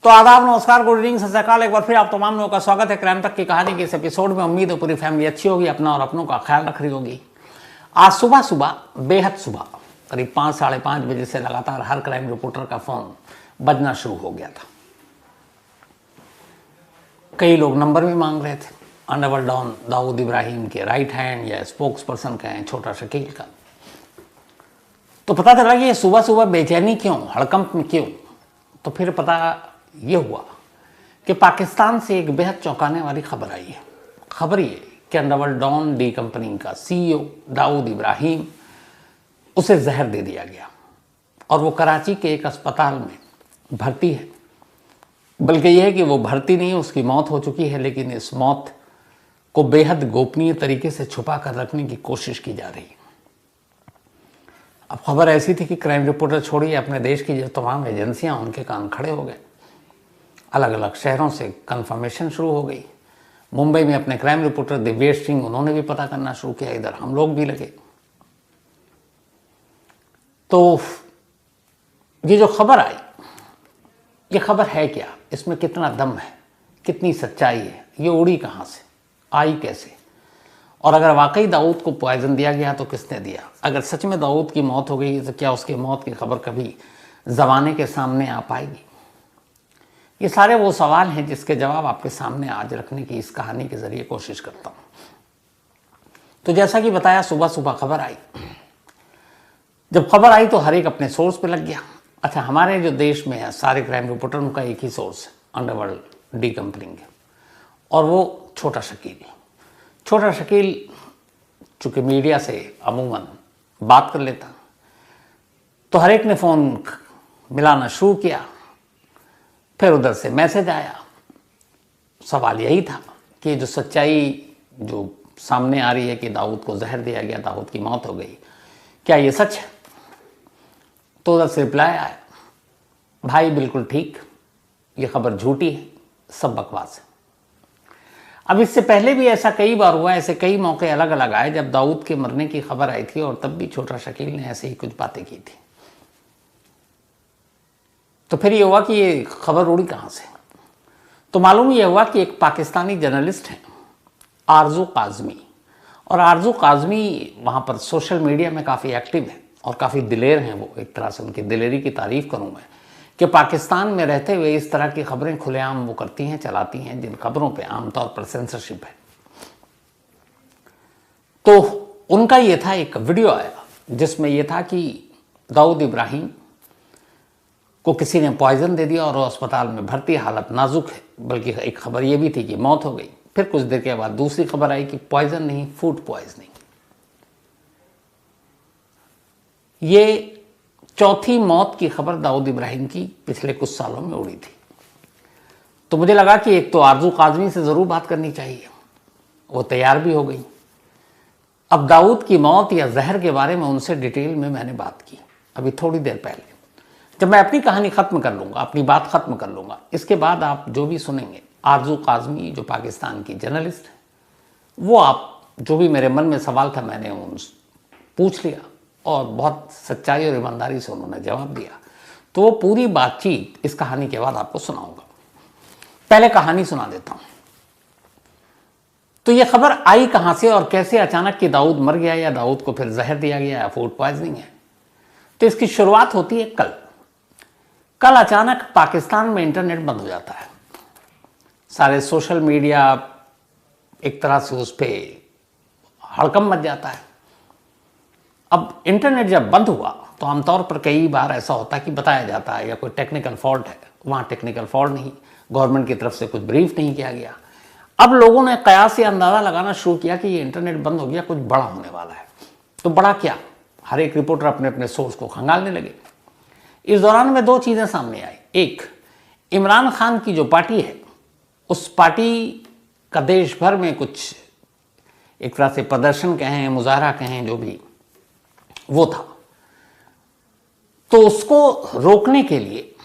तो आदाब, नमस्कार, गुड इवनिंग, सत श्री अकाल। एक बार फिर आप तमाम लोगों का स्वागत है क्राइम तक की कहानी के इस एपिसोड में। उम्मीद है पूरी फैमिली अच्छी होगी, अपना और अपनों का ख्याल रख रही होगी। आज सुबह सुबह, बेहद सुबह, करीब 5 साढ़े 5 बजे से लगातार हर क्राइम रिपोर्टर का फोन बजना शुरू हो गया था। कई लोग नंबर भी मांग रहे थे। अंडरवर्ल्ड डॉन दाऊद इब्राहिम के राइट हैंड या स्पोक्स पर्सन कहें, छोटा शकील का। तो पता चला कि ये सुबह सुबह बेचैनी क्यों, हड़कंप में क्यों। तो फिर पता ये हुआ कि पाकिस्तान से एक बेहद चौंकाने वाली खबर आई है। खबर ये कि अंडरवर्ल्ड डॉन डी कंपनी का सीईओ दाऊद इब्राहिम, उसे जहर दे दिया गया और वो कराची के एक अस्पताल में भर्ती है। बल्कि यह है कि वो भर्ती नहीं है, उसकी मौत हो चुकी है, लेकिन इस मौत को बेहद गोपनीय तरीके से छुपा कर रखने की कोशिश की जा रही है। अब खबर ऐसी थी कि क्राइम रिपोर्टर छोड़िए, अपने देश की जो तमाम एजेंसियां, उनके कान खड़े हो गए। अलग अलग शहरों से कंफर्मेशन शुरू हो गई। मुंबई में अपने क्राइम रिपोर्टर दिव्येश सिंह, उन्होंने भी पता करना शुरू किया। इधर हम लोग भी लगे। तो ये जो खबर आई, ये खबर है क्या, इसमें कितना दम है, कितनी सच्चाई है, ये उड़ी कहाँ से, आई कैसे, और अगर वाकई दाऊद को पॉइजन दिया गया तो किसने दिया। अगर सच में दाऊद की मौत हो गई तो क्या उसकी मौत की खबर कभी ज़माने के सामने आ पाएगी। ये सारे वो सवाल हैं जिसके जवाब आपके सामने आज रखने की इस कहानी के जरिए कोशिश करता हूँ। तो जैसा कि बताया, सुबह सुबह खबर आई। जब खबर आई तो हर एक अपने सोर्स पे लग गया। अच्छा, हमारे जो देश में है सारे क्राइम रिपोर्टरों का एक ही सोर्स है, अंडरवर्ल्ड डी कंपनी के, और वो छोटा शकील। छोटा शकील चूँकि मीडिया से अमूमन बात कर लेता, तो हर एक ने फ़ोन मिलाना शुरू किया। फिर उधर से मैसेज आया। सवाल यही था कि जो सच्चाई जो सामने आ रही है कि दाऊद को जहर दिया गया, दाऊद की मौत हो गई, क्या ये सच है। तो उधर से रिप्लाई आया, भाई बिल्कुल ठीक, ये खबर झूठी है, सब बकवास है। अब इससे पहले भी ऐसा कई बार हुआ, ऐसे कई मौके अलग अलग आए जब दाऊद के मरने की खबर आई थी, और तब भी छोटा शकील ने ऐसे ही कुछ बातें की थी। तो फिर ये हुआ कि ये खबर उड़ी कहाँ से। तो मालूम ये हुआ कि एक पाकिस्तानी जर्नलिस्ट हैं, आरजू काज़मी, और आरजू काज़मी वहाँ पर सोशल मीडिया में काफ़ी एक्टिव है और काफ़ी दिलेर हैं। वो एक तरह से उनकी दिलेरी की तारीफ़ करूँ मैं, कि पाकिस्तान में रहते हुए इस तरह की खबरें खुलेआम वो करती हैं, चलाती हैं, जिन खबरों पे आमतौर पर सेंसरशिप है। तो उनका ये था, एक वीडियो आया जिसमें यह था कि दाऊद इब्राहिम को किसी ने पॉइजन दे दिया और वो अस्पताल में भर्ती, हालत नाजुक है। बल्कि एक खबर ये भी थी कि मौत हो गई। फिर कुछ देर के बाद दूसरी खबर आई कि पॉइजन नहीं, फूड पॉइजनिंग। ये चौथी मौत की खबर दाऊद इब्राहिम की पिछले कुछ सालों में उड़ी थी। तो मुझे लगा कि एक तो आरजू काज़मी से ज़रूर बात करनी चाहिए। वो तैयार भी हो गई। अब दाऊद की मौत या जहर के बारे में उनसे डिटेल में मैंने बात की अभी थोड़ी देर पहले। जब मैं अपनी कहानी ख़त्म कर लूँगा, अपनी बात ख़त्म कर लूँगा, इसके बाद आप जो भी सुनेंगे, आरजू काज़मी जो पाकिस्तान की जर्नलिस्ट है, वो आप जो भी मेरे मन में सवाल था मैंने उन पूछ लिया, और बहुत सच्चाई और ईमानदारी से उन्होंने जवाब दिया। तो वो पूरी बातचीत इस कहानी के बाद आपको सुनाऊंगा। पहले कहानी सुना देता हूँ। तो ये खबर आई कहाँ से और कैसे अचानक कि दाऊद मर गया, या दाऊद को फिर जहर दिया गया, या फूड पॉइजनिंग है। तो इसकी शुरुआत होती है कल अचानक पाकिस्तान में इंटरनेट बंद हो जाता है। सारे सोशल मीडिया एक तरह से उस पर हड़कंप मच जाता है। अब इंटरनेट जब बंद हुआ तो आमतौर पर कई बार ऐसा होता है कि बताया जाता है या कोई टेक्निकल फॉल्ट है। वहाँ टेक्निकल फॉल्ट नहीं, गवर्नमेंट की तरफ से कुछ ब्रीफ नहीं किया गया। अब लोगों ने कयास से अंदाज़ा लगाना शुरू किया कि ये इंटरनेट बंद हो गया, कुछ बड़ा होने वाला है। तो बड़ा क्या, हर एक रिपोर्टर अपने अपने सोर्स को खंगालने लगे। इस दौरान में दो चीज़ें सामने आई। एक, इमरान खान की जो पार्टी है, उस पार्टी का देश भर में कुछ एक तरह से प्रदर्शन कहें, मुजाहरा कहें, जो भी वो था। तो उसको रोकने के लिए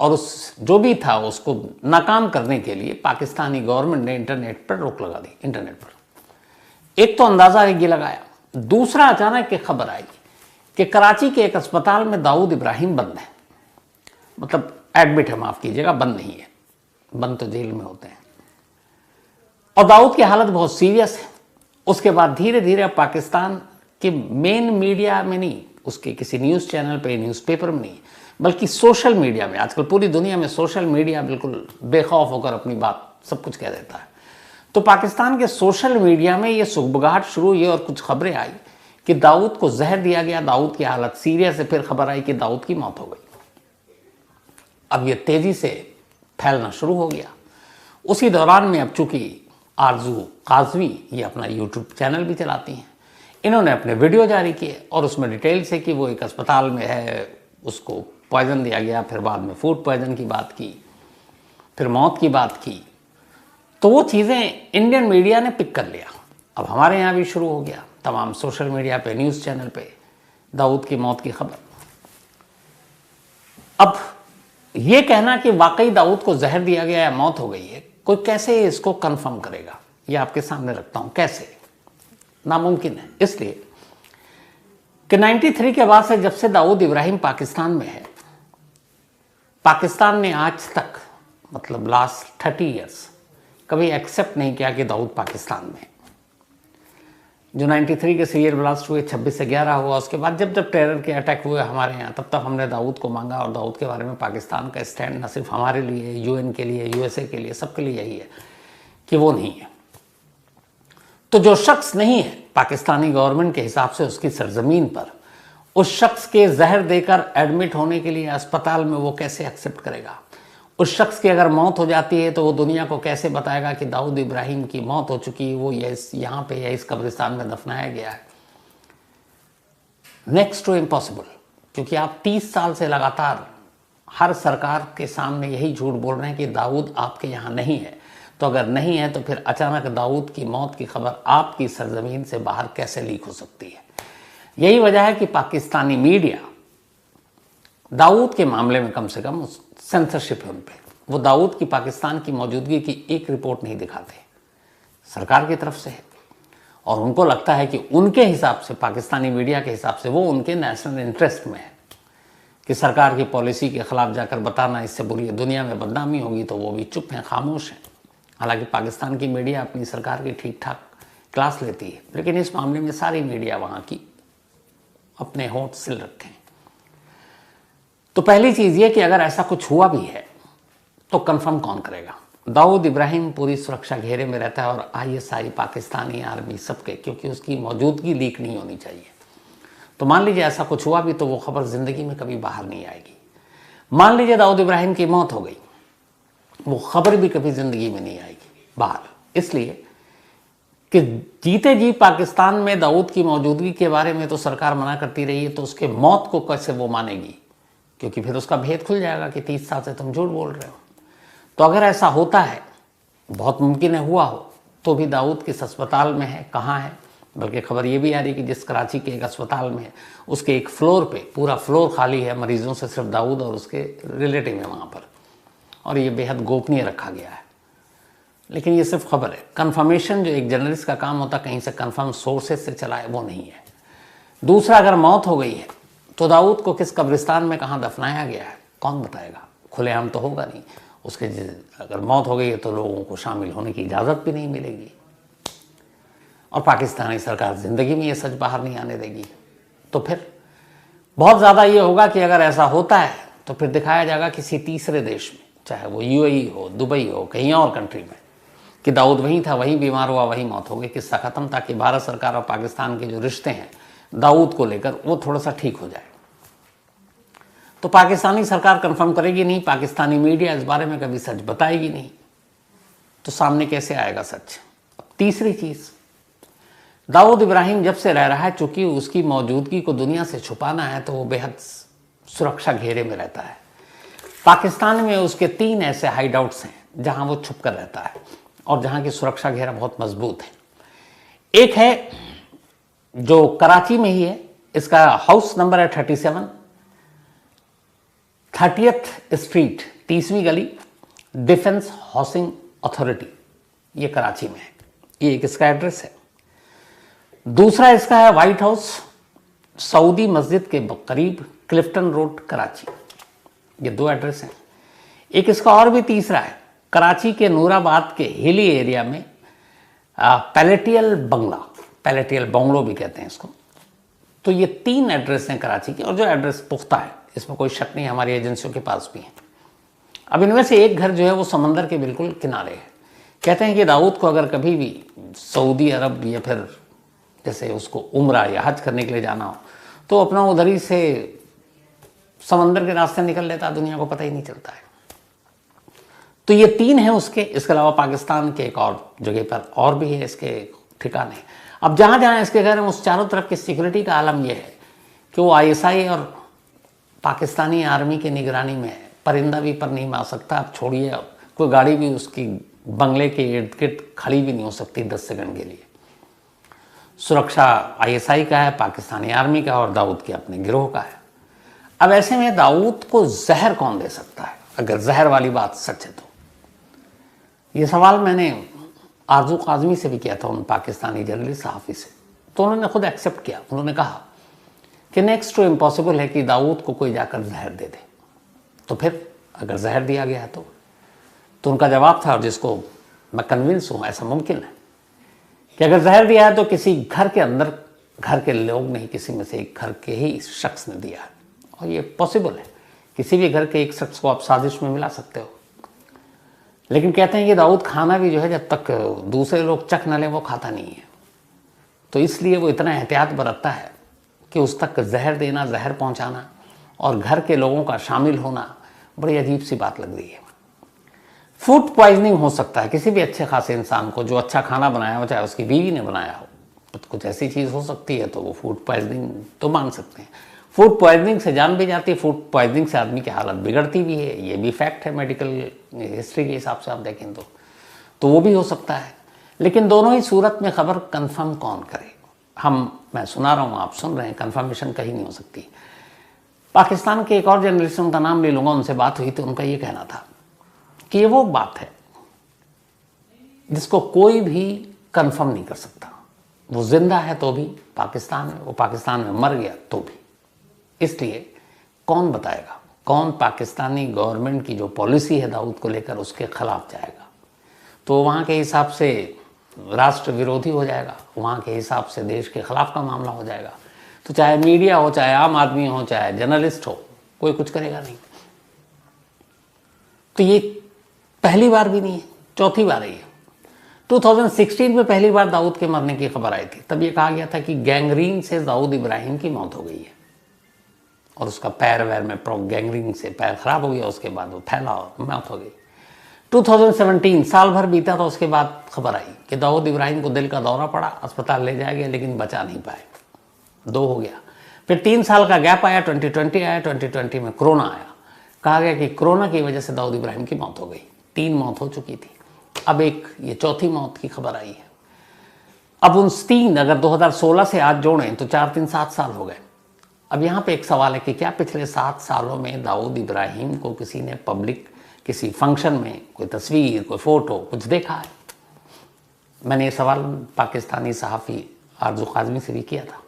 और उस जो भी था उसको नाकाम करने के लिए पाकिस्तानी गवर्नमेंट ने इंटरनेट पर रोक लगा दी। इंटरनेट पर एक तो अंदाज़ा ये लगाया। दूसरा, अचानक एक खबर आई कि कराची के एक अस्पताल में दाऊद इब्राहिम बंद है। मतलब एडमिट है, माफ कीजिएगा, बंद नहीं है, बंद तो जेल में होते हैं। और दाऊद की हालत बहुत सीरियस है। उसके बाद धीरे धीरे अब पाकिस्तान के मेन मीडिया में नहीं, उसके किसी न्यूज़ चैनल पे, न्यूज़पेपर में नहीं, बल्कि सोशल मीडिया में, आजकल पूरी दुनिया में सोशल मीडिया बिल्कुल बेखौफ होकर अपनी बात सब कुछ कह देता है। तो पाकिस्तान के सोशल मीडिया में ये सुगबुगाहट शुरू हुई और कुछ खबरें आई कि दाऊद को जहर दिया गया, दाऊद की हालत सीरियस है। फिर खबर आई कि दाऊद की मौत हो गई। अब ये तेजी से फैलना शुरू हो गया। उसी दौरान में अब चूंकि आरजू काजवी ये अपना यूट्यूब चैनल भी चलाती हैं, इन्होंने अपने वीडियो जारी किए और उसमें डिटेल से कि वो एक अस्पताल में है, उसको पॉइजन दिया गया, फिर बाद में फूड पॉइजन की बात की, फिर मौत की बात की। तो वो चीज़ें इंडियन मीडिया ने पिक कर लिया। अब हमारे यहाँ भी शुरू हो गया, तमाम सोशल मीडिया पे, न्यूज़ चैनल पे दाऊद की मौत की खबर। अब ये कहना कि वाकई दाऊद को जहर दिया गया या मौत हो गई है, कोई कैसे इसको कंफर्म करेगा, ये आपके सामने रखता हूं। कैसे? नामुमकिन है। इसलिए कि 93 के बाद से जब से दाऊद इब्राहिम पाकिस्तान में है, पाकिस्तान ने आज तक मतलब लास्ट 30 ईयर्स कभी एक्सेप्ट नहीं किया कि दाऊद पाकिस्तान में। जो 93 के सीरियल ब्लास्ट हुए, 26 से 11 हुआ, उसके बाद जब जब टेरर के अटैक हुए हमारे यहाँ, तब तक हमने दाऊद को मांगा और दाऊद के बारे में पाकिस्तान का स्टैंड न सिर्फ हमारे लिए, यूएन के लिए, यूएसए के लिए, सबके लिए यही है कि वो नहीं है। तो जो शख्स नहीं है पाकिस्तानी गवर्नमेंट के हिसाब से उसकी सरजमीन पर, उस शख्स के जहर देकर एडमिट होने के लिए अस्पताल में वो कैसे एक्सेप्ट करेगा? उस शख्स की अगर मौत हो जाती है तो वो दुनिया को कैसे बताएगा कि दाऊद इब्राहिम की मौत हो चुकी है, वो यहाँ पे या इस कब्रिस्तान में दफनाया गया है? Next to impossible. क्योंकि आप 30 साल से लगातार हर सरकार के सामने यही झूठ बोल रहे हैं कि दाऊद आपके यहाँ नहीं है। तो अगर नहीं है तो फिर अचानक दाऊद की मौत की खबर आपकी सरजमीन से बाहर कैसे लीक हो सकती है? यही वजह है कि पाकिस्तानी मीडिया दाऊद के मामले में कम से कम सेंसरशिप है उन पे। वो दाऊद की पाकिस्तान की मौजूदगी की एक रिपोर्ट नहीं दिखाते, सरकार की तरफ से है। और उनको लगता है कि उनके हिसाब से, पाकिस्तानी मीडिया के हिसाब से, वो उनके नेशनल इंटरेस्ट में है कि सरकार की पॉलिसी के खिलाफ जाकर बताना, इससे बुरी दुनिया में बदनामी होगी, तो वो भी चुप हैं, खामोश हैं। हालांकि पाकिस्तान की मीडिया अपनी सरकार की ठीक ठाक क्लास लेती है, लेकिन इस मामले में सारी मीडिया वहाँ की अपने होंठ सिल रखें। तो पहली चीज़ ये कि अगर ऐसा कुछ हुआ भी है तो कंफर्म कौन करेगा? दाऊद इब्राहिम पूरी सुरक्षा घेरे में रहता है और आईएसआई, पाकिस्तानी आर्मी, सबके, क्योंकि उसकी मौजूदगी लीक नहीं होनी चाहिए। तो मान लीजिए ऐसा कुछ हुआ भी तो वो खबर ज़िंदगी में कभी बाहर नहीं आएगी। मान लीजिए दाऊद इब्राहिम की मौत हो गई, वो खबर भी कभी ज़िंदगी में नहीं आएगी बाहर, इसलिए कि जीते जी पाकिस्तान में दाऊद की मौजूदगी के बारे में तो सरकार मना करती रही है, तो उसके मौत को कैसे वो मानेगी? क्योंकि फिर उसका भेद खुल जाएगा कि 30 साल से तुम झूठ बोल रहे हो। तो अगर ऐसा होता है, बहुत मुमकिन है हुआ हो, तो भी दाऊद किस अस्पताल में है, कहाँ है? बल्कि खबर ये भी आ रही कि जिस कराची के एक अस्पताल में है, उसके एक फ्लोर पे पूरा फ्लोर खाली है मरीजों से, सिर्फ दाऊद और उसके रिलेटिव है वहाँ पर, और ये बेहद गोपनीय रखा गया है। लेकिन ये सिर्फ खबर है, कन्फर्मेशन जो एक जर्नलिस्ट का काम होता है कहीं से कन्फर्म सोर्सेज से चला है, वो नहीं है। दूसरा, अगर मौत हो गई है तो दाऊद को किस कब्रिस्तान में कहाँ दफनाया गया है कौन बताएगा? खुलेआम तो होगा नहीं। उसके अगर मौत हो गई है तो लोगों को शामिल होने की इजाज़त भी नहीं मिलेगी, और पाकिस्तानी सरकार ज़िंदगी में ये सच बाहर नहीं आने देगी। तो फिर बहुत ज़्यादा ये होगा कि अगर ऐसा होता है तो फिर दिखाया जाएगा किसी तीसरे देश में, चाहे वो यूएई हो, दुबई हो, कहीं और कंट्री में, कि दाऊद वहीं था, वहीं बीमार हुआ, वहीं मौत हो गई, किस्सा ख़त्म। ताकि भारत सरकार और पाकिस्तान के जो रिश्ते हैं दाऊद को लेकर वो थोड़ा सा ठीक हो जाए। तो पाकिस्तानी सरकार कंफर्म करेगी नहीं, पाकिस्तानी मीडिया इस बारे में कभी सच बताएगी नहीं, तो सामने कैसे आएगा सच? तीसरी चीज़, दाऊद इब्राहिम जब से रह रहा है, चूंकि उसकी मौजूदगी को दुनिया से छुपाना है, तो वो बेहद सुरक्षा घेरे में रहता है। पाकिस्तान में उसके 3 ऐसे हाइड आउट्स हैं जहाँ वो छुप कर रहता है और जहाँ की सुरक्षा घेरा बहुत मजबूत है। एक है जो कराची में ही है, इसका हाउस नंबर है 37, 30th स्ट्रीट, 30वीं गली, डिफेंस हाउसिंग अथॉरिटी, ये कराची में है। ये एक इसका एड्रेस है। दूसरा इसका है व्हाइट हाउस, सऊदी मस्जिद के करीब, क्लिफ्टन रोड, कराची। ये 2 एड्रेस हैं। एक इसका और भी तीसरा है, कराची के नूराबाद के हिली एरिया में पैलेटियल बंगला, पैलेटियल बंगलो भी कहते हैं इसको। तो ये 3 एड्रेस हैं कराची के, और जो एड्रेस पुख्ता है, इसमें कोई शक नहीं, हमारी एजेंसियों के पास भी है। अब इनमें से एक घर जो है वो समंदर के बिल्कुल किनारे है। कहते हैं कि दाऊद को अगर कभी भी सऊदी अरब या फिर जैसे उसको उम्रा या हज करने के लिए जाना हो तो अपना उधर ही से समंदर के रास्ते निकल लेता है, दुनिया को पता ही नहीं चलता है। तो ये 3 हैं उसके। इसके अलावा पाकिस्तान के एक और जगह पर और भी है इसके ठिकाने। अब जहाँ जहाँ इसके घर हैं उस चारों तरफ की सिक्योरिटी का आलम यह है कि वो ISI और पाकिस्तानी आर्मी की निगरानी में है। परिंदा भी पर नहीं मार सकता, अब छोड़िए, कोई गाड़ी भी उसकी बंगले के इर्द गिर्द खड़ी भी नहीं हो सकती 10 सेकंड के लिए। सुरक्षा ISI का है, पाकिस्तानी आर्मी का, और दाऊद के अपने गिरोह का है। अब ऐसे में दाऊद को जहर कौन दे सकता है, अगर जहर वाली बात सच है तो? ये सवाल मैंने आरजू काजमी से भी किया था, उन पाकिस्तानी जर्नलिस्ट सहाफ़ी से, तो उन्होंने खुद एक्सेप्ट किया। उन्होंने कहा कि नेक्स्ट टू इम्पॉसिबल है कि दाऊद को कोई जाकर जहर दे दे। तो फिर अगर जहर दिया गया है तो उनका जवाब था, और जिसको मैं कन्विंस हूँ ऐसा मुमकिन है, कि अगर जहर दिया है तो किसी घर के अंदर, घर के लोग नहीं, किसी में से एक घर के ही शख्स ने दिया है। और ये पॉसिबल है, किसी भी घर के एक शख्स को आप साजिश में मिला सकते हो। लेकिन कहते हैं कि दाऊद खाना भी जो है जब तक दूसरे लोग चख न लें वो खाता नहीं है। तो इसलिए वो इतना एहतियात बरतता है कि उस तक जहर देना, जहर पहुंचाना और घर के लोगों का शामिल होना बड़ी अजीब सी बात लग रही है। फूड पॉइजनिंग हो सकता है किसी भी अच्छे खासे इंसान को, जो अच्छा खाना बनाया हो, चाहे उसकी बीवी ने बनाया हो, तो कुछ ऐसी चीज़ हो सकती है, तो वो फूड पॉइजनिंग तो मान सकते हैं। फूड पॉइजनिंग से जान भी जाती है, फूड पॉइजनिंग से आदमी की हालत बिगड़ती भी है, ये भी फैक्ट है मेडिकल हिस्ट्री के हिसाब से आप देखें तो वो भी हो सकता है। लेकिन दोनों ही सूरत में खबर कंफर्म कौन करे? मैं सुना रहा हूँ, आप सुन रहे हैं, कंफर्मेशन कहीं नहीं हो सकती। पाकिस्तान के एक और जर्नलिस्ट, उनका नाम ले लूँगा, उनसे बात हुई तो उनका ये कहना था कि ये वो बात है जिसको कोई भी कंफर्म नहीं कर सकता। वो जिंदा है तो भी पाकिस्तान में, वो पाकिस्तान में मर गया तो भी। इसलिए कौन बताएगा, कौन पाकिस्तानी गवर्नमेंट की जो पॉलिसी है दाऊद को लेकर उसके खिलाफ जाएगा? तो वहाँ के हिसाब से राष्ट्र विरोधी हो जाएगा, वहाँ के हिसाब से देश के खिलाफ का मामला हो जाएगा। तो चाहे मीडिया हो, चाहे आम आदमी हो, चाहे जर्नलिस्ट हो, कोई कुछ करेगा नहीं। तो ये पहली बार भी नहीं है, चौथी बार है। 2016 में पहली बार दाऊद के मरने की खबर आई थी। तब ये कहा गया था कि गैंग्रीन से दाऊद इब्राहिम की मौत हो गई है और उसका पैर वैर में गैंग्रीन से पैर खराब हो गया, उसके बाद वो फैला और मौत हो गई। 2017 साल भर बीता तो उसके बाद खबर आई कि दाऊद इब्राहिम को दिल का दौरा पड़ा, अस्पताल ले जाया गया लेकिन बचा नहीं पाए, 2 हो गया। फिर 3 साल का गैप आया, 2020 आया, 2020 में कोरोना आया। कहा गया कि कोरोना की वजह से दाऊद इब्राहिम की मौत हो गई। 3 मौत हो चुकी थी, अब एक ये चौथी मौत की खबर आई है। अब उन 3 अगर 2016 से आज जोड़ें तो 4 3 7 साल हो गए। अब यहाँ पे एक सवाल है कि क्या पिछले 7 सालों में दाऊद इब्राहिम को किसी ने पब्लिक किसी फंक्शन में कोई तस्वीर, कोई फोटो कुछ देखा है? मैंने ये सवाल पाकिस्तानी सहाफ़ी आरजू काज़मी से भी किया था।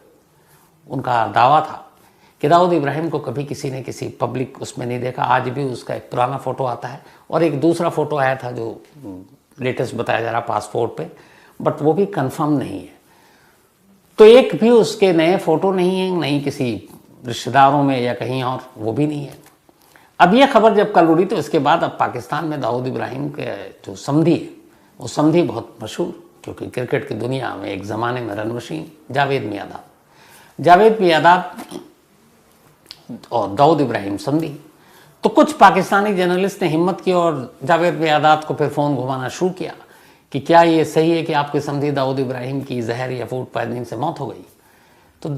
उनका दावा था कि दाऊद इब्राहिम को कभी किसी ने किसी पब्लिक उसमें नहीं देखा। आज भी उसका एक पुराना फ़ोटो आता है और एक दूसरा फ़ोटो आया था जो लेटेस्ट बताया जा रहा पासपोर्ट पे, बट वो भी कंफर्म नहीं है। तो एक भी उसके नए फ़ोटो नहीं है, नहीं किसी रिश्तेदारों में या कहीं और, वो भी नहीं है। अब ये खबर जब कल उड़ी तो इसके बाद अब पाकिस्तान में दाऊद इब्राहिम के जो समधी है, वो समधी बहुत मशहूर, क्योंकि क्रिकेट की दुनिया में एक ज़माने में रन मशीन जावेद मियादाद और दाऊद इब्राहिम समधी। तो कुछ पाकिस्तानी जर्नलिस्ट ने हिम्मत की और जावेद मियादाद को फिर फ़ोन घुमाना शुरू किया कि क्या ये सही है कि आपके समधी दाऊद इब्राहिम की जहर या फूड पॉइजनिंग से मौत हो गई? तो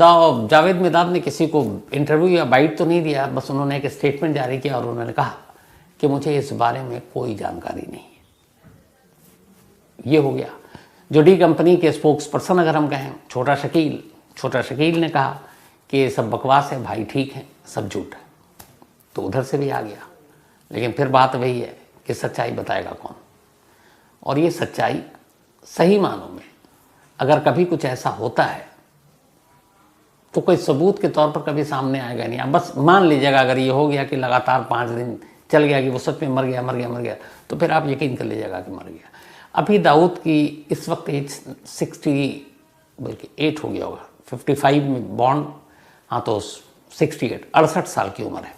जावेद मियादाद ने किसी को इंटरव्यू या बाइट तो नहीं दिया, बस उन्होंने एक स्टेटमेंट जारी किया और उन्होंने कहा कि मुझे इस बारे में कोई जानकारी नहीं है। ये हो गया। जो डी कंपनी के स्पोक्स पर्सन अगर हम कहें, छोटा शकील ने कहा कि ये सब बकवास है भाई, ठीक है, सब झूठ है। तो उधर से भी आ गया। लेकिन फिर बात वही है कि सच्चाई बताएगा कौन? और ये सच्चाई सही मानों में अगर कभी कुछ ऐसा होता है तो कोई सबूत के तौर पर कभी सामने आएगा नहीं। आप बस मान लीजिएगा अगर ये हो गया कि लगातार 5 दिन चल गया कि वो सच में मर गया मर गया मर गया, तो फिर आप यकीन कर लीजिएगा कि मर गया। अभी दाऊद की इस वक्त एज 60 बल्कि 8 हो गया होगा, 55 में बॉर्न, हाँ तो 68 68 साल की उम्र है।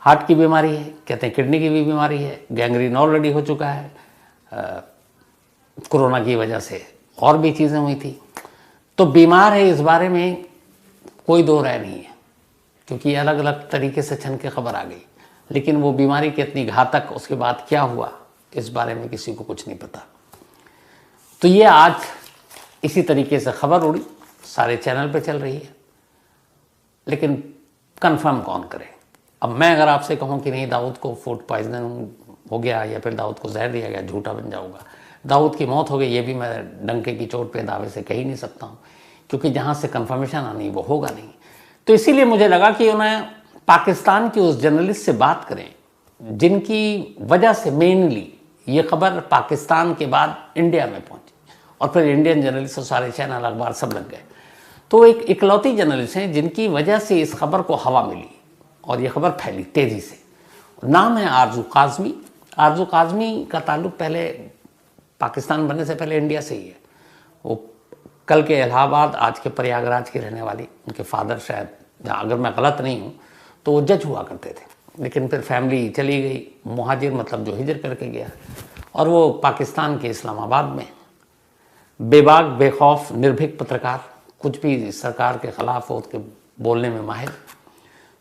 हार्ट की बीमारी है, कहते हैं किडनी की भी बीमारी है, गैंग्रीन ऑलरेडी हो चुका है, कोरोना की वजह से और भी चीज़ें हुई थी। तो बीमार है, इस बारे में कोई दो राय नहीं है, क्योंकि अलग अलग तरीके से छन के खबर आ गई, लेकिन वो बीमारी कितनी घातक, उसके बाद क्या हुआ, इस बारे में किसी को कुछ नहीं पता। तो ये आज इसी तरीके से खबर उड़ी, सारे चैनल पे चल रही है, लेकिन कंफर्म कौन करे। अब मैं अगर आपसे कहूँ कि नहीं दाऊद को फूड पॉइजनिंग हो गया या फिर दाऊद को जहर दिया गया, झूठा बन जाऊँगा। दाऊद की मौत हो गई, ये भी मैं डंके की चोट पे दावे से कह ही नहीं सकता हूँ, क्योंकि जहाँ से कंफर्मेशन आनी वो होगा नहीं। तो इसीलिए मुझे लगा कि उन्हें पाकिस्तान की उस जर्नलिस्ट से बात करें जिनकी वजह से मेनली ये खबर पाकिस्तान के बाद इंडिया में पहुंची, और फिर इंडियन जर्नलिस्ट और सारे चैनल अखबार सब लग गए। तो एक इकलौती जर्नलिस्ट हैं जिनकी वजह से इस खबर को हवा मिली और ये खबर फैली तेज़ी से। नाम है आरजू काज़मी। आरजू काज़मी का ताल्लुक पहले पाकिस्तान बनने से पहले इंडिया से ही है। वो कल के इलाहाबाद, आज के प्रयागराज की रहने वाली, उनके फादर शायद, जहाँ अगर मैं गलत नहीं हूँ तो वो जज हुआ करते थे, लेकिन फिर फैमिली चली गई, मुहाजिर मतलब जो हिजर करके गया, और वो पाकिस्तान के इस्लामाबाद में बेबाक बेखौफ निर्भीक पत्रकार, कुछ भी सरकार के ख़िलाफ़ हो उसके बोलने में माहिर।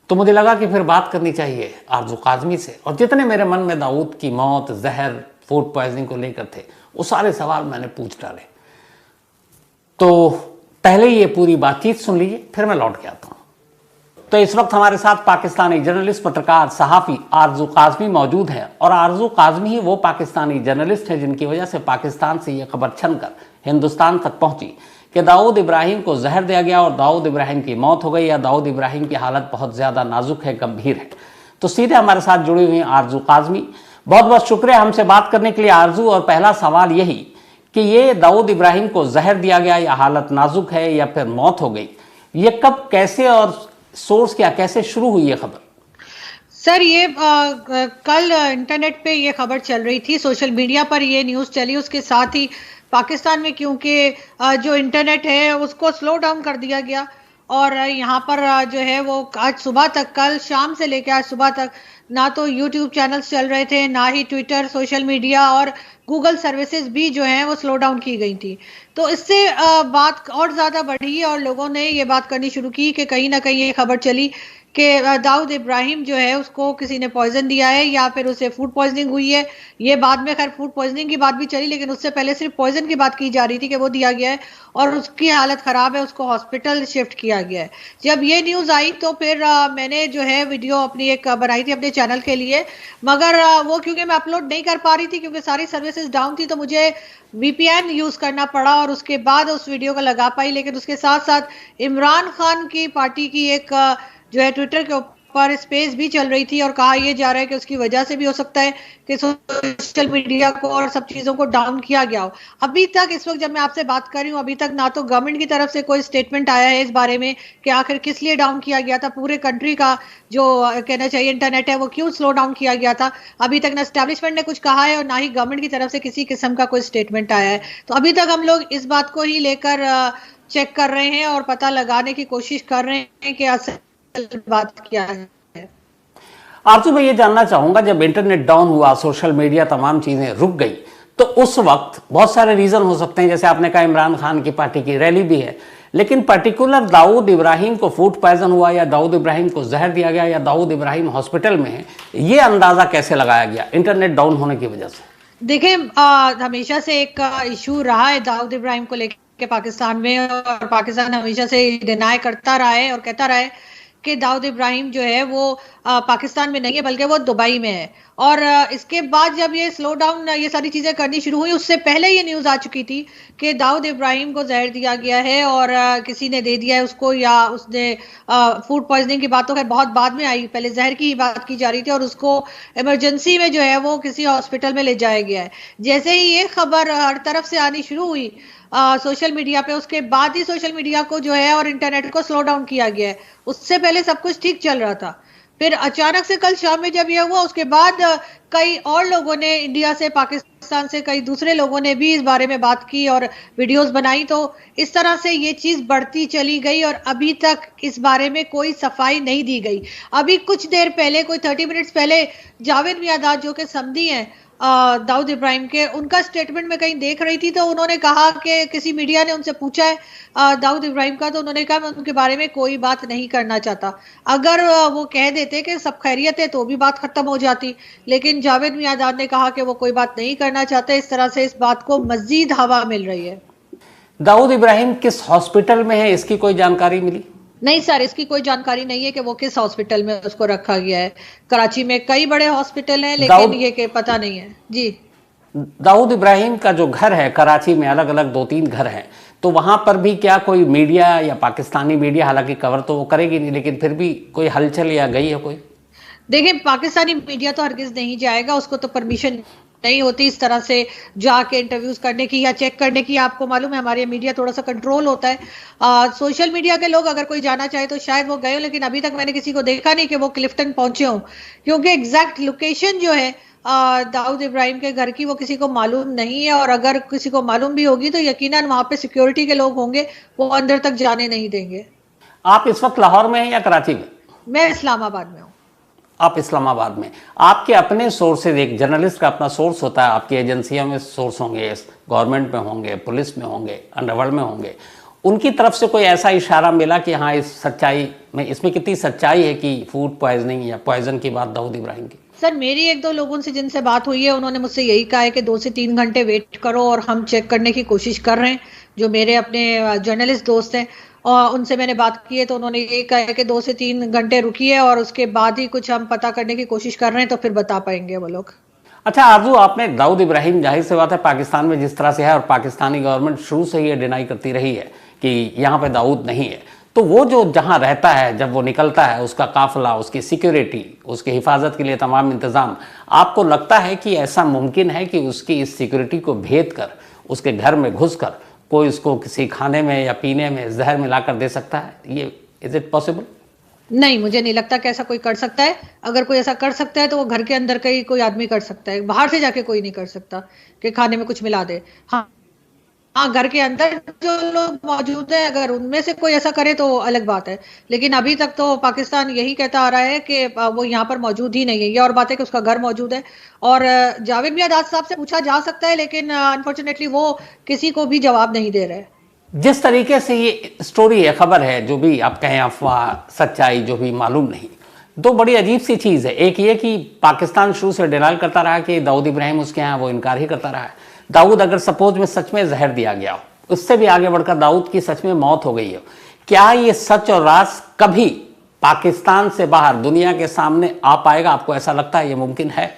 तो मुझे लगा कि फिर बात करनी चाहिए आरजू काज़मी से, और जितने मेरे मन में दाऊद की मौत, जहर, फूड पॉइजनिंग को लेकर थे, वो सारे सवाल मैंने पूछ डाले। तो पहले ये पूरी बातचीत सुन लीजिए, फिर मैं लौट के आता हूँ। तो इस वक्त हमारे साथ पाकिस्तानी जर्नलिस्ट, पत्रकार, सहाफ़ी आरजू काज़मी मौजूद है, और आरजू काज़मी ही वो पाकिस्तानी जर्नलिस्ट है जिनकी वजह से पाकिस्तान से ये खबर छनकर हिंदुस्तान तक पहुंची कि दाऊद इब्राहिम को जहर दिया गया और दाऊद इब्राहिम की मौत हो गई, या दाऊद इब्राहिम की हालत बहुत ज़्यादा नाजुक है, गंभीर है। तो सीधे हमारे साथ जुड़ी हुई हैं आरजू काज़मी। बहुत बहुत शुक्रिया हमसे बात करने के लिए आरजू। और पहला सवाल यही कि ये दाऊद इब्राहिम को जहर दिया गया, या हालत नाजुक है, या फिर मौत हो गई, ये कब, कैसे और सोर्स क्या, कैसे शुरू हुई ये खबर? सर ये कल इंटरनेट पे ये खबर चल रही थी, सोशल मीडिया पर ये न्यूज़ चली, उसके साथ ही पाकिस्तान में क्योंकि जो इंटरनेट है उसको स्लो डाउन कर दिया गया, और यहाँ पर जो है वो आज सुबह तक, कल शाम से लेकर आज सुबह तक ना तो यूट्यूब चैनल्स चल रहे थे, ना ही ट्विटर, सोशल मीडिया और गूगल सर्विसेज भी जो हैं वो स्लो डाउन की गई थी। तो इससे बात और ज़्यादा बढ़ी और लोगों ने ये बात करनी शुरू की कि कहीं ना कहीं ये खबर चली कि दाऊद इब्राहिम जो है उसको किसी ने पॉइजन दिया है या फिर उसे फूड पॉइजनिंग हुई है। ये बाद में खैर फूड पॉइजनिंग की बात भी चली, लेकिन उससे पहले सिर्फ पॉइजन की बात की जा रही थी कि वो दिया गया है और उसकी हालत ख़राब है, उसको हॉस्पिटल शिफ्ट किया गया है। जब ये न्यूज़ आई तो फिर मैंने जो है वीडियो अपनी एक बनाई थी अपने चैनल के लिए, मगर वो क्योंकि मैं अपलोड नहीं कर पा रही थी क्योंकि सारी सर्विसेज डाउन थी, तो मुझे VPN यूज़ करना पड़ा और उसके बाद उस वीडियो को लगा पाई। लेकिन उसके साथ साथ इमरान खान की पार्टी की एक जो है ट्विटर के ऊपर स्पेस भी चल रही थी और कहा यह जा रहा है कि उसकी वजह से भी हो सकता है कि सोशल मीडिया को और सब चीज़ों को डाउन किया गया हो। अभी तक इस वक्त जब मैं आपसे बात कर रही हूँ, अभी तक ना तो गवर्नमेंट की तरफ से कोई स्टेटमेंट आया है इस बारे में कि आखिर किस लिए डाउन किया गया था, पूरे कंट्री का जो कहना चाहिए इंटरनेट है वो क्यों स्लो डाउन किया गया था। अभी तक ना एस्टैब्लिशमेंट ने कुछ कहा है और ना ही गवर्नमेंट की तरफ से किसी किस्म का कोई स्टेटमेंट आया है। तो अभी तक हम लोग इस बात को ही लेकर चेक कर रहे हैं और पता लगाने की कोशिश कर रहे हैं कि असल बात क्या है। आरजू, मैं ये जानना चाहूंगा, जब इंटरनेट डाउन हुआ, सोशल मीडिया, तमाम चीजें रुक गई, तो उस वक्त बहुत सारे रीजन हो सकते हैं, जैसे आपने कहा इमरान खान की पार्टी की रैली भी है, लेकिन पर्टिकुलर दाऊद इब्राहिम को फूड पॉइजन हुआ या दाऊद इब्राहिम को जहर दिया गया या दाऊद इब्राहिम हॉस्पिटल में है, ये अंदाजा कैसे लगाया गया इंटरनेट डाउन होने की वजह से? देखिए, हमेशा से एक इशू रहा है दाऊद इब्राहिम को लेकर पाकिस्तान में, और पाकिस्तान हमेशा से डिनाई करता रहा है और कहता रहा है कि दाऊद इब्राहिम जो है वो पाकिस्तान में नहीं है बल्कि वो दुबई में है। और इसके बाद जब ये स्लो डाउन ये सारी चीज़ें करनी शुरू हुई, उससे पहले ये न्यूज़ आ चुकी थी कि दाऊद इब्राहिम को जहर दिया गया है और किसी ने दे दिया है उसको, या उसने फूड पॉइजनिंग की बात तो खैर बहुत बाद में आई, पहले जहर की ही बात की जा रही थी और उसको इमरजेंसी में जो है वो किसी हॉस्पिटल में ले जाया गया है। जैसे ही ये खबर हर तरफ से आनी शुरू हुई सोशल मीडिया पे, उसके बाद ही सोशल मीडिया को जो है और इंटरनेट को स्लो डाउन किया गया है। उससे पहले सब कुछ ठीक चल रहा था। फिर अचानक से कल शाम में जब यह हुआ उसके बाद कई और लोगों ने इंडिया से, पाकिस्तान से कई दूसरे लोगों ने भी इस बारे में बात की और वीडियोस बनाई, तो इस तरह से ये चीज बढ़ती चली गई और अभी तक इस बारे में कोई सफाई नहीं दी गई। अभी कुछ देर पहले, कोई 30 मिनट्स पहले, जावेद मियादाद जो कि समधी हैं दाऊद इब्राहिम के, उनका स्टेटमेंट में कहीं देख रही थी, तो उन्होंने कहा कि किसी मीडिया ने उनसे पूछा है दाऊद इब्राहिम का, तो उन्होंने कहा मैं उनके बारे में कोई बात नहीं करना चाहता। अगर वो कह देते कि सब खैरियत है तो भी बात खत्म हो जाती, लेकिन जावेद मियादाद ने कहा कि वो कोई बात नहीं करना चाहते। इस तरह से इस बात को मजीद हवा मिल रही है। दाऊद इब्राहिम किस हॉस्पिटल में है, इसकी कोई जानकारी मिली? नहीं सर, इसकी कोई जानकारी नहीं है कि वो किस हॉस्पिटल में उसको रखा गया है। कराची में कई बड़े हॉस्पिटल हैं, लेकिन ये कि पता नहीं है जी। दाऊद इब्राहिम का जो घर है कराची में, अलग अलग 2-3 घर हैं, तो वहां पर भी क्या कोई मीडिया या पाकिस्तानी मीडिया, हालांकि कवर तो वो करेगी नहीं, लेकिन फिर भी कोई हलचल या गई है कोई? देखिए, पाकिस्तानी मीडिया तो हरगिज नहीं जाएगा, उसको तो परमिशन नहीं होती इस तरह से जाके इंटरव्यूज करने की या चेक करने की। आपको मालूम है हमारे मीडिया थोड़ा सा कंट्रोल होता है। सोशल मीडिया के लोग अगर कोई जाना चाहे तो शायद वो गए हो, लेकिन अभी तक मैंने किसी को देखा नहीं कि वो क्लिफ्टन पहुंचे हों, क्योंकि एग्जैक्ट लोकेशन जो है दाऊद इब्राहिम के घर की वो किसी को मालूम नहीं है, और अगर किसी को मालूम भी होगी तो यकीनन वहां पे सिक्योरिटी के लोग होंगे, वो अंदर तक जाने नहीं देंगे। आप इस वक्त लाहौर में हैं या कराची में? मैं इस्लामाबाद में हूँ। आप इस्लामाबाद में, आपके अपने सोर्सेज, एक जर्नलिस्ट का अपना सोर्स होता है, आपकी एजेंसियों में सोर्स होंगे, गवर्नमेंट में होंगे, पुलिस में होंगे, अंडरवर्ल्ड में होंगे, उनकी तरफ से कोई ऐसा इशारा मिला कि हाँ इस सच्चाई में, इसमें कितनी सच्चाई है कि फूड पॉइजनिंग या पॉइजन की बात दाऊद इब्राहिम की? सर, मेरी 1-2 लोगों से जिनसे बात हुई है, उन्होंने मुझसे यही कहा है कि 2 से 3 घंटे वेट करो, और हम चेक करने की कोशिश कर रहे हैं। जो मेरे अपने जर्नलिस्ट दोस्त हैं और उनसे मैंने बात की है, तो उन्होंने ये कहा है कि 2 से 3 घंटे रुकिए और उसके बाद ही कुछ हम पता करने की कोशिश कर रहे हैं, तो फिर बता पाएंगे वो लोग। अच्छा आरजू, आपने दाऊद इब्राहिम, जाहिर सी बात है पाकिस्तान में जिस तरह से है, और पाकिस्तानी गवर्नमेंट शुरू से ही डिनाई करती रही है कि यहाँ पे दाऊद नहीं है, तो वो जो जहाँ रहता है, जब वो निकलता है, उसका काफिला, उसकी सिक्योरिटी, उसकी हिफाजत के लिए तमाम इंतजाम, आपको लगता है कि ऐसा मुमकिन है कि उसकी इस सिक्योरिटी को भेद कर, उसके घर में घुस कर कोई उसको किसी खाने में या पीने में जहर मिलाकर दे सकता है? ये इज इट पॉसिबल? नहीं, मुझे नहीं लगता कि ऐसा कोई कर सकता है। अगर कोई ऐसा कर सकता है तो वो घर के अंदर का ही कोई आदमी कर सकता है, बाहर से जाके कोई नहीं कर सकता कि खाने में कुछ मिला दे। हाँ हाँ, घर के अंदर जो लोग मौजूद हैं, अगर उनमें से कोई ऐसा करे तो अलग बात है, लेकिन अभी तक तो पाकिस्तान यही कहता आ रहा है कि वो यहाँ पर मौजूद ही नहीं है। ये और बात है कि उसका घर मौजूद है, और जावेद मियादाद साहब से पूछा जा सकता है, लेकिन अनफॉर्चुनेटली वो किसी को भी जवाब नहीं दे रहे। जिस तरीके से ये स्टोरी है, खबर है, जो भी आप कहें अफवाह, सच्चाई, जो भी मालूम नहीं, दो बड़ी अजीब सी चीज़ है। एक ये कि पाकिस्तान शुरू से डिनाई करता रहा कि दाऊद इब्राहिम उसके यहाँ, वो इनकार ही करता रहा है। दाऊद, अगर सपोज में सच में जहर दिया गया हो, उससे भी आगे बढ़कर दाऊद की सच में मौत हो गई हो, क्या ये सच और राज कभी पाकिस्तान से बाहर दुनिया के सामने आ पाएगा? आपको ऐसा लगता है ये मुमकिन है?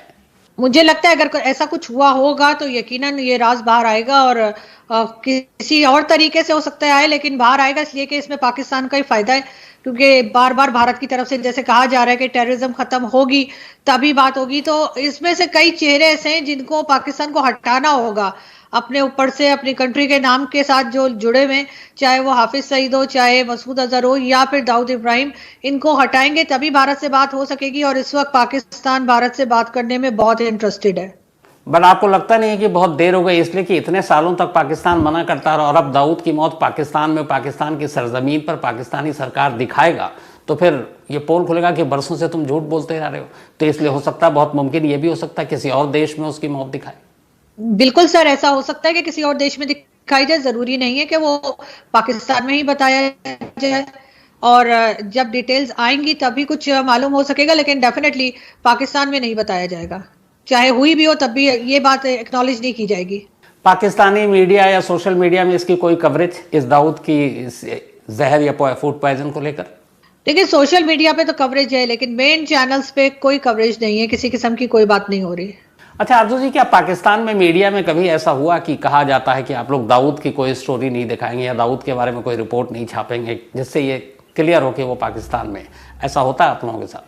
मुझे लगता है अगर ऐसा कुछ हुआ होगा तो यकीनन ये राज बाहर आएगा, और किसी और तरीके से हो सकता है आए, लेकिन बाहर आएगा, इसलिए कि इसमें पाकिस्तान का ही फायदा है, क्योंकि बार बार भारत की तरफ से जैसे कहा जा रहा है कि टेररिज्म खत्म होगी तभी बात होगी, तो इसमें से कई चेहरे ऐसे हैं जिनको पाकिस्तान को हटाना होगा अपने ऊपर से, अपनी कंट्री के नाम के साथ जो जुड़े हुए, चाहे वो हाफिज सईद हो, चाहे मसूद अजहर हो, या फिर दाऊद इब्राहिम, इनको हटाएंगे तभी भारत से बात हो सकेगी, और इस वक्त पाकिस्तान भारत से बात करने में बहुत इंटरेस्टेड है। बट आपको लगता नहीं है कि बहुत देर हो गई, इसलिए कि इतने सालों तक पाकिस्तान मना करता रहा, और अब दाऊद की मौत पाकिस्तान में, पाकिस्तान की सरजमीन पर पाकिस्तानी सरकार दिखाएगा, तो फिर ये पोल खुलेगा कि बरसों से तुम झूठ बोलते जा रहे हो। तो इसलिए हो सकता है, बहुत मुमकिन ये भी हो सकता है, किसी और देश में उसकी मौत दिखाए। बिल्कुल सर, ऐसा हो सकता है कि किसी और देश में दिखाई जाए, जरूरी नहीं है कि वो पाकिस्तान में ही बताया जाए, और जब डिटेल्स आएंगी तभी कुछ मालूम हो सकेगा, लेकिन डेफिनेटली पाकिस्तान में नहीं बताया जाएगा, चाहे हुई भी हो तब भी ये बात एक्नॉलेज नहीं की जाएगी। पाकिस्तानी मीडिया या सोशल मीडिया में इसकी कोई कवरेज, इस दाऊद की जहर या फूड पॉइजन को लेकर? देखिए, सोशल मीडिया पे तो कवरेज है, लेकिन मेन चैनल्स पे कोई कवरेज नहीं है, किसी किस्म की कोई बात नहीं हो रही। अच्छा आरजू जी, क्या पाकिस्तान में मीडिया में कभी ऐसा हुआ कि कहा जाता है कि आप लोग दाऊद की कोई स्टोरी नहीं दिखाएंगे या दाऊद के बारे में कोई रिपोर्ट नहीं छापेंगे, जिससे ये क्लियर हो कि वो पाकिस्तान में? ऐसा होता है आप लोगों के साथ?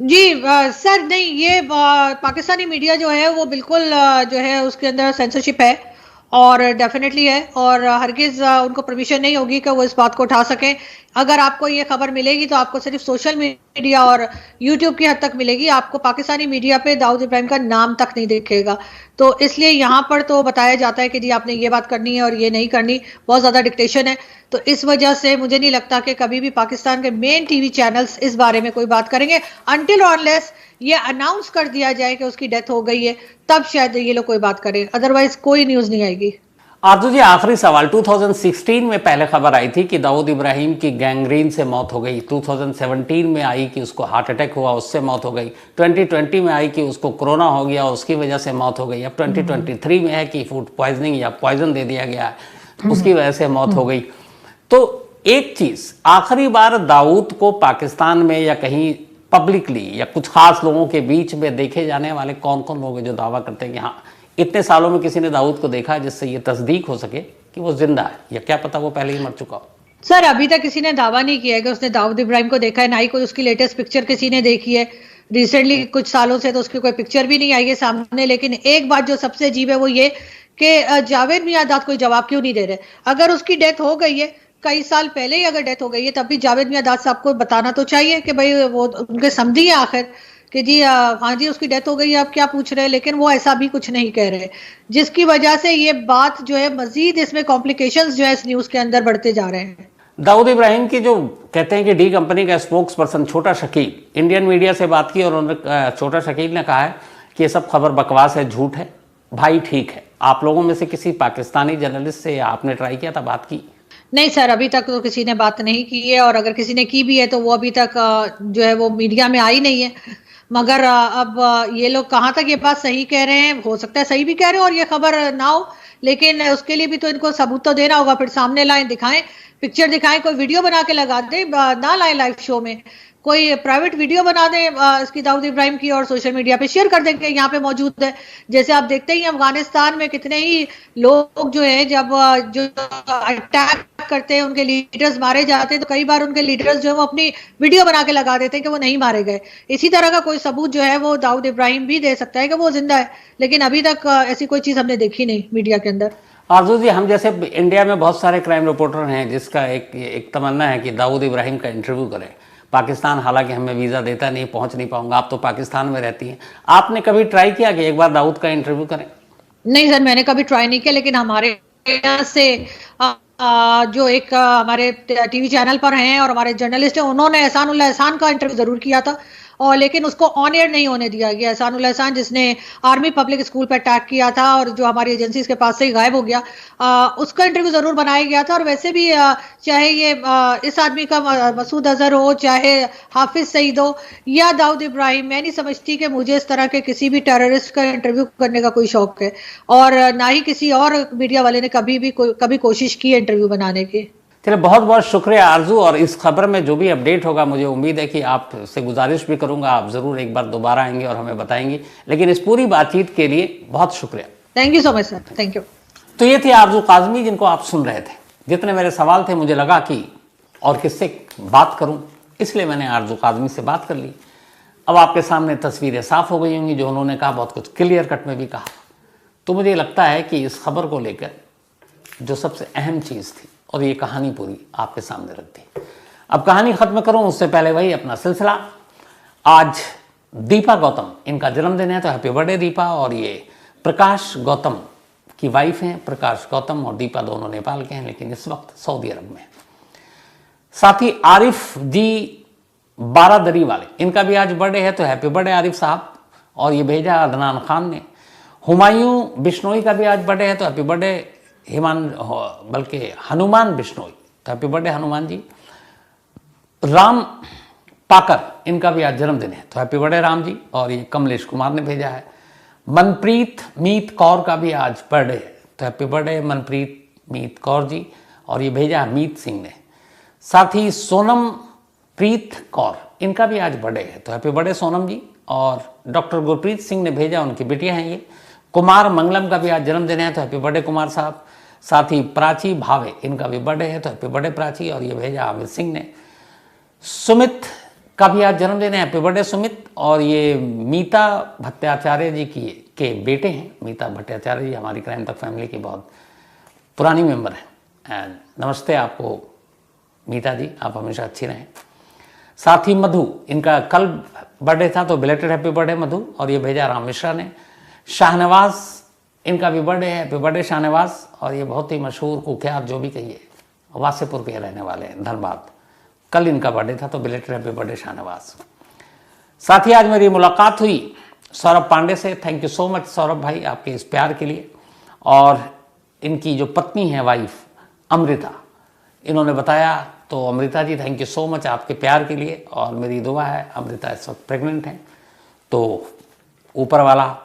जी सर, नहीं, ये पाकिस्तानी मीडिया जो है वो बिल्कुल जो है उसके अंदर सेंसरशिप है, और डेफिनेटली है, और हरगिज उनको परमिशन नहीं होगी कि वो इस बात को उठा सकें। अगर आपको ये खबर मिलेगी तो आपको सिर्फ सोशल मीडिया और यूट्यूब की हद तक मिलेगी, आपको पाकिस्तानी मीडिया पे दाऊद इब्राहिम का नाम तक नहीं दिखेगा। तो इसलिए यहाँ पर तो बताया जाता है कि जी आपने ये बात करनी है और ये नहीं करनी, बहुत ज्यादा डिक्टेशन है। तो इस वजह से मुझे नहीं लगता कि कभी भी पाकिस्तान के मेन टीवी चैनल्स इस बारे में कोई बात करेंगे, अनटिल और अनलेस ये अनाउंस कर दिया जाए कि उसकी डेथ हो गई है, तब शायद ये लोग कोई बात करें, अदरवाइज कोई न्यूज नहीं आएगी। आरजू जी, आखिरी सवाल, 2016 में पहले खबर आई थी कि दाऊद इब्राहिम की गैंग्रीन से मौत हो गई, 2017 में आई कि उसको हार्ट अटैक हुआ, उससे मौत हो गई, 2020 में आई कि उसको कोरोना हो गया, उसकी वजह से मौत हो गई, अब 2023 में है कि फूड पॉइजनिंग या पॉइजन दे दिया गया है, उसकी वजह से मौत हो गई। तो एक चीज, आखिरी बार दाऊद को पाकिस्तान में या कहीं पब्लिकली या कुछ खास लोगों के बीच में देखे जाने वाले कौन कौन लोग हैं जो दावा करते हैं कि हाँ इतने सालों में किसी ने दाऊद को देखा जिससे ये तस्दीक हो सके कि वो जिंदा है, या क्या पता वो पहले ही मर चुका हो? सर अभी तक किसी ने दावा नहीं किया है कि उसने दाऊद इब्राहिम को देखा है, ना ही कोई उसकी लेटेस्ट पिक्चर किसी ने देखी है। रिसेंटली कुछ सालों से तो उसकी कोई पिक्चर भी नहीं आई है सामने। लेकिन एक बात जो सबसे अजीब है वो ये कि जावेद मियांदाद कोई जवाब क्यों नहीं दे रहे। अगर उसकी डेथ हो गई है, कई साल पहले ही अगर डेथ हो गई है, तब भी जावेद मियांदाद साहब को बताना तो चाहिए कि भाई वो उनके समझी है आखिर कि जी हाँ जी उसकी डेथ हो गई है, आप क्या पूछ रहे हैं। लेकिन वो ऐसा भी कुछ नहीं कह रहे, जिसकी वजह से ये बात जो है मजीद इसमें कॉम्प्लिकेशंस जो है इस न्यूज के अंदर बढ़ते जा रहे हैं। दाऊद इब्राहिम की जो कहते हैं कि डी कंपनी का स्पोक्स पर्सन छोटा शकील इंडियन मीडिया से बात की और उन्होंने छोटा शकील ने कहा है कि ये सब खबर बकवास है, झूठ है। भाई ठीक है, आप लोगों में से किसी पाकिस्तानी जर्नलिस्ट से आपने ट्राई किया था, बात की? नहीं सर, अभी तक तो किसी ने बात नहीं की है, और अगर किसी ने की भी है तो वो अभी तक जो है वो मीडिया में आई नहीं है। मगर अब ये लोग कहाँ तक ये बात सही कह रहे हैं, हो सकता है सही भी कह रहे हो और ये खबर ना हो, लेकिन उसके लिए भी तो इनको सबूत तो देना होगा। फिर सामने लाएं, दिखाएं, पिक्चर दिखाएं, कोई वीडियो बना के लगा दे, ना लाएं लाइव शो में, कोई प्राइवेट वीडियो बना दे इसकी दाऊद इब्राहिम की और सोशल मीडिया पे शेयर कर देंगे, यहाँ पे मौजूद है। जैसे आप देखते ही अफगानिस्तान में कितने ही लोग जो है जब जो अटैक करते हैं, उनके लीडर्स मारे जाते हैं, तो कई बार उनके लीडर्स जो है वो अपनी वीडियो बना के लगा देते हैं कि वो नहीं मारे गए। इसी तरह का कोई सबूत जो है वो दाऊद इब्राहिम भी दे सकता है कि वो जिंदा है, लेकिन अभी तक ऐसी कोई चीज हमने देखी नहीं मीडिया के अंदर। आरजू जी, हम जैसे इंडिया में बहुत सारे क्राइम रिपोर्टर हैं जिसका एक तमन्ना है कि दाऊद इब्राहिम का इंटरव्यू करें। पाकिस्तान हालांकि हमें वीज़ा देता नहीं, पहुंच नहीं पाऊंगा, आप तो पाकिस्तान में रहती हैं, आपने कभी ट्राई किया कि एक बार दाऊद का इंटरव्यू करें? नहीं सर, मैंने कभी ट्राई नहीं किया, लेकिन हमारे यहाँ से जो एक हमारे टीवी चैनल पर हैं और हमारे जर्नलिस्ट हैं, उन्होंने एहसानुल्लाह एहसान का इंटरव्यू जरूर किया था, और लेकिन उसको ऑन एयर नहीं होने दिया गया। एहसानुल्लाह एहसान जिसने आर्मी पब्लिक स्कूल पर अटैक किया था और जो हमारी एजेंसी के पास से ही गायब हो गया, उसका इंटरव्यू जरूर बनाया गया था। और वैसे भी चाहे ये इस आदमी का मसूद अजहर हो, चाहे हाफिज सईद हो या दाऊद इब्राहिम, मैं नहीं समझती कि मुझे इस तरह के किसी भी टेररिस्ट का इंटरव्यू करने का कोई शौक है, और ना ही किसी और मीडिया वाले ने कभी कोशिश की है इंटरव्यू बनाने की। चलिए, बहुत बहुत शुक्रिया आरजू, और इस खबर में जो भी अपडेट होगा मुझे उम्मीद है कि आपसे गुजारिश भी करूंगा, आप ज़रूर एक बार दोबारा आएंगे और हमें बताएंगी। लेकिन इस पूरी बातचीत के लिए बहुत शुक्रिया। Thank you so much sir, thank you. तो ये थी आरजू काजमी जिनको आप सुन रहे थे। जितने मेरे सवाल थे मुझे लगा कि और किससे बात करूं, इसलिए मैंने आरजू काजमी से बात कर ली। अब आपके सामने तस्वीरें साफ हो गई होंगी, जो उन्होंने कहा बहुत कुछ क्लियर कट में भी कहा। तो मुझे लगता है कि इस खबर को लेकर जो सबसे अहम चीज़ थी, और ये कहानी पूरी आपके सामने रख दी। अब कहानी खत्म करूं उससे पहले वही अपना सिलसिला। आज दीपा गौतम, इनका जन्मदिन है, तो हैप्पी बर्थडे दीपा। और ये प्रकाश गौतम की वाइफ हैं। प्रकाश गौतम और दीपा दोनों नेपाल के हैं, लेकिन इस वक्त सऊदी अरब में। साथ ही आरिफ जी बारादरी वाले, इनका भी आज बर्थडे है, तो हैप्पी बर्थडे आरिफ साहब। और ये भेजा अदनान खान ने। हुमायूं बिश्नोई का भी आज बर्थडे है, तो हैप्पी बर्थडे बल्कि हनुमान बिश्नोई, तो हैप्पी बर्थडे हनुमान जी। राम पाकर, इनका भी आज जन्मदिन है, तो हैप्पी बर्थडे राम जी। और ये कमलेश कुमार ने भेजा है। मनप्रीत मीत कौर का भी आज बर्थडे है, तो हैप्पी बर्थडे मनप्रीत मीत कौर जी। और ये भेजा है मीत सिंह ने। साथ ही सोनम प्रीत कौर, इनका भी आज बर्थडे है, तो हैप्पी बर्थडे सोनम जी। और डॉक्टर गुरप्रीत सिंह ने भेजा, उनकी बेटियां हैं ये। कुमार मंगलम का भी आज जन्मदिन है, तो हैप्पी बर्थडे कुमार साहब। साथ ही प्राची भावे, इनका भी बर्थडे है, तो हैप्पी बर्थडे प्राची। और ये भेजा आमिर सिंह ने। सुमित का भी आज जन्मदिन है, हैप्पी बर्थडे सुमित। और ये मीता भट्टाचार्य जी के बेटे हैं। मीता भट्टाचार्य जी हमारी क्राइम तक फैमिली की बहुत पुरानी मेंबर हैं। एंड नमस्ते आपको मीता जी आप हमेशा अच्छी रहें। साथ ही मधु, इनका कल बर्थडे था तो बिलेटेड हैप्पी बर्थडे मधु, और ये भेजा राम मिश्रा ने। शाहनवाज, इनका भी बर्थडे है, हैप्पी बर्थडे शाहनवाज, और ये बहुत ही मशहूर कुख्यात जो भी कहिए वासेपुर के रहने वाले हैं, धनबाद। कल इनका बर्थडे था तो बिलेटेड हैप्पी बर्थडे शाहनवाज। साथ ही आज मेरी मुलाकात हुई सौरभ पांडे से। Thank you so much Saurabh भाई आपके इस प्यार के लिए। और इनकी जो पत्नी है वाइफ अमृता, इन्होंने बताया, तो Amrita ji thank you so much आपके प्यार के लिए। और मेरी दुआ है, अमृता इस वक्त प्रेग्नेंट हैं, तो ऊपर वाला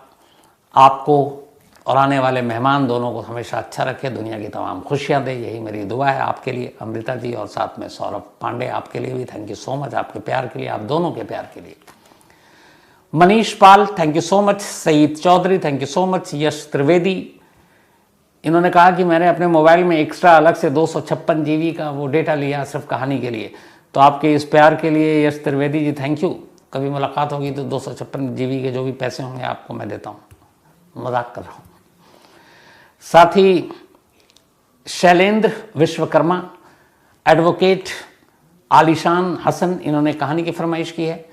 आपको और आने वाले मेहमान दोनों को हमेशा अच्छा रखे, दुनिया की तमाम खुशियां दे, यही मेरी दुआ है आपके लिए अमृता जी। और साथ में सौरभ पांडे आपके लिए भी थैंक यू सो मच आपके प्यार के लिए, आप दोनों के प्यार के लिए। Manish Pal thank you so much. Saeed Chaudhary thank you so much. Yash Trivedi, इन्होंने कहा कि मैंने अपने मोबाइल में एक्स्ट्रा अलग से 256 GB का वो डेटा लिया सिर्फ कहानी के लिए, तो आपके इस प्यार के लिए यश त्रिवेदी जी थैंक यू। कभी मुलाकात होगी तो 256 GB के जो भी पैसे होंगे आपको मैं देता हूँ, मजाक कर रहा हूँ। साथ ही शैलेंद्र विश्वकर्मा, एडवोकेट आलिशान हसन, इन्होंने कहानी की फरमाइश की है।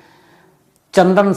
चंदन